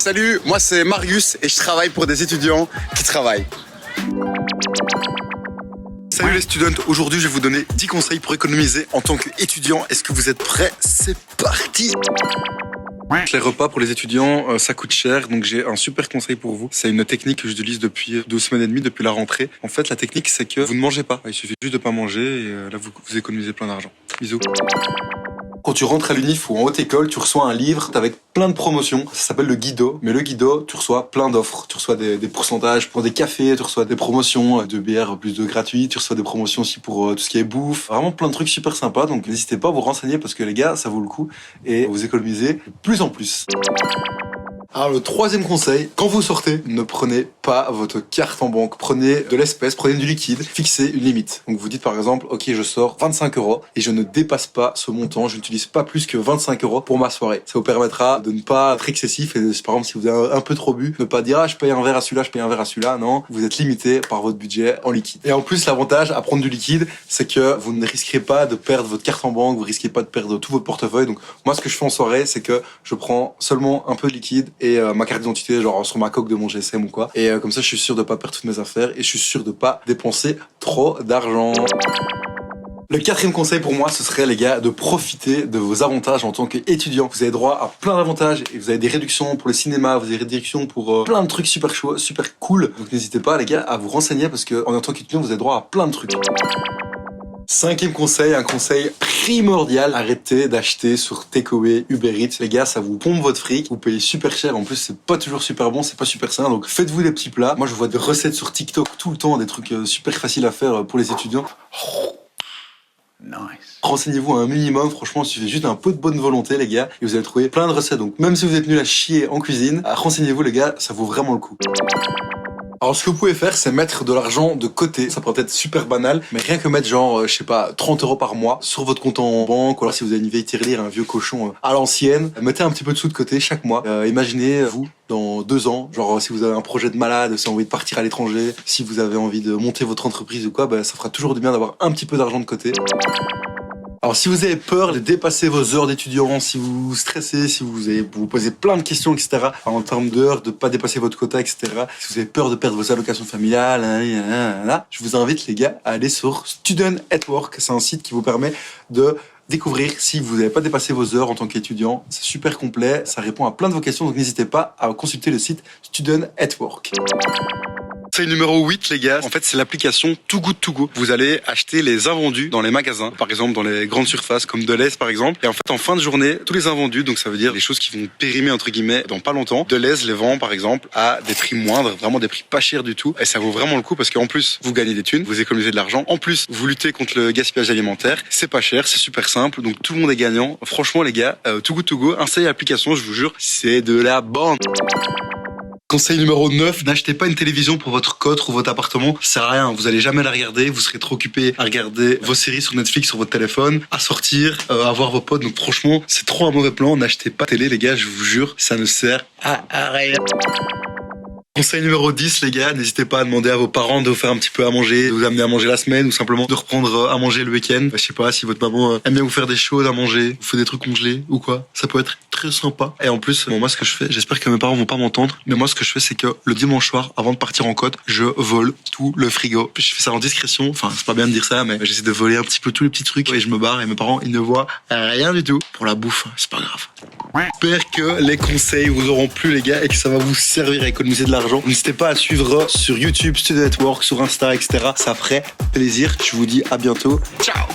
Salut, moi c'est Marius et je travaille pour des étudiants qui travaillent. Salut les students, aujourd'hui je vais vous donner 10 conseils pour économiser en tant qu'étudiant. Est-ce que vous êtes prêts? C'est parti! Les repas pour les étudiants, ça coûte cher, donc j'ai un super conseil pour vous. C'est une technique que j'utilise depuis 2 semaines et demie, depuis la rentrée. En fait, la technique, c'est que vous ne mangez pas. Il suffit juste de pas manger et là, vous économisez plein d'argent. Bisous. Quand tu rentres à l'UNIF ou en haute école, tu reçois un livre avec plein de promotions. Ça s'appelle le Guido. Mais le Guido, tu reçois plein d'offres. Tu reçois des pourcentages pour des cafés, tu reçois des promotions de bière plus de gratuit, tu reçois des promotions aussi pour tout ce qui est bouffe. Vraiment plein de trucs super sympas. Donc n'hésitez pas à vous renseigner parce que les gars, ça vaut le coup et vous économisez de plus en plus. Alors le troisième conseil, quand vous sortez, ne prenez pas votre carte en banque, prenez de l'espèce, prenez du liquide, fixez une limite. Donc vous dites par exemple, ok je sors 25 € et je ne dépasse pas ce montant, je n'utilise pas plus que 25 € pour ma soirée. Ça vous permettra de ne pas être excessif et par exemple si vous avez un peu trop bu, ne pas dire ah je paye un verre à celui-là, je paye un verre à celui-là, non, vous êtes limité par votre budget en liquide. Et en plus l'avantage à prendre du liquide, c'est que vous ne risquerez pas de perdre votre carte en banque, vous risquez pas de perdre tout votre portefeuille. Donc moi ce que je fais en soirée, c'est que je prends seulement un peu de liquide et ma carte d'identité genre sur ma coque de mon GSM ou quoi, et comme ça je suis sûr de pas perdre toutes mes affaires et je suis sûr de pas dépenser trop d'argent. Le quatrième conseil pour moi, ce serait les gars de profiter de vos avantages en tant qu'étudiant. Vous avez droit à plein d'avantages et vous avez des réductions pour le cinéma, vous avez des réductions pour plein de trucs super chauds, super cool. Donc n'hésitez pas les gars à vous renseigner parce que en tant qu'étudiant vous avez droit à plein de trucs. Cinquième conseil, un conseil primordial, arrêtez d'acheter sur Takeaway, Uber Eats. Les gars, ça vous pompe votre fric, vous payez super cher, en plus c'est pas toujours super bon, c'est pas super sain, donc faites-vous des petits plats. Moi je vois des recettes sur TikTok tout le temps, des trucs super faciles à faire pour les étudiants. Nice. Renseignez-vous un minimum, franchement il suffit juste d'un peu de bonne volonté les gars, et vous allez trouver plein de recettes. Donc même si vous êtes nul à chier en cuisine, renseignez-vous les gars, ça vaut vraiment le coup. Alors ce que vous pouvez faire, c'est mettre de l'argent de côté. Ça pourrait être super banal, mais rien que mettre genre, je sais pas, 30 € par mois sur votre compte en banque, ou alors si vous avez une vieille tirelire, un vieux cochon à l'ancienne, mettez un petit peu de sous de côté chaque mois. Imaginez-vous dans 2 ans, genre si vous avez un projet de malade, si vous avez envie de partir à l'étranger, si vous avez envie de monter votre entreprise ou quoi, bah, ça fera toujours du bien d'avoir un petit peu d'argent de côté. Alors si vous avez peur de dépasser vos heures d'étudiant, si vous stressez, si vous posez plein de questions, etc. en termes d'heures, de pas dépasser votre quota, etc. Si vous avez peur de perdre vos allocations familiales, je vous invite les gars à aller sur Student at Work. C'est un site qui vous permet de découvrir si vous n'avez pas dépassé vos heures en tant qu'étudiant. C'est super complet, ça répond à plein de vos questions, donc n'hésitez pas à consulter le site Student at Work. Conseil numéro 8 les gars, en fait c'est l'application Too Good To Go. Vous allez acheter les invendus dans les magasins, par exemple dans les grandes surfaces comme Deleuze par exemple, et en fait en fin de journée, tous les invendus, donc ça veut dire les choses qui vont périmer entre guillemets dans pas longtemps, Deleuze les vend par exemple à des prix moindres, vraiment des prix pas chers du tout, et ça vaut vraiment le coup parce qu'en plus vous gagnez des thunes, vous économisez de l'argent, en plus vous luttez contre le gaspillage alimentaire, c'est pas cher, c'est super simple, donc tout le monde est gagnant. Franchement les gars, Too Good To Go, installez l'application, je vous jure, c'est de la bande. Conseil numéro 9, n'achetez pas une télévision pour votre cote ou votre appartement, ça sert à rien, vous allez jamais la regarder, vous serez trop occupé à regarder vos séries sur Netflix sur votre téléphone, à sortir, à voir vos potes, donc franchement, c'est trop un mauvais plan, n'achetez pas télé les gars, je vous jure, ça ne sert à rien. Conseil numéro 10 les gars, n'hésitez pas à demander à vos parents de vous faire un petit peu à manger, de vous amener à manger la semaine ou simplement de reprendre à manger le week-end. Je sais pas si votre maman aime bien vous faire des choses à manger, vous fait des trucs congelés ou quoi, ça peut être très sympa. Et en plus, moi ce que je fais, j'espère que mes parents vont pas m'entendre, mais moi ce que je fais c'est que le dimanche soir, avant de partir en côte, je vole tout le frigo. Je fais ça en discrétion, enfin c'est pas bien de dire ça, mais j'essaie de voler un petit peu tous les petits trucs et je me barre et mes parents ils ne voient rien du tout. Pour la bouffe, c'est pas grave. J'espère que les conseils vous auront plu les gars et que ça va vous servir à économiser de l'argent. N'hésitez pas à suivre sur YouTube, Student at Work, sur Insta, etc. Ça ferait plaisir. Je vous dis à bientôt. Ciao!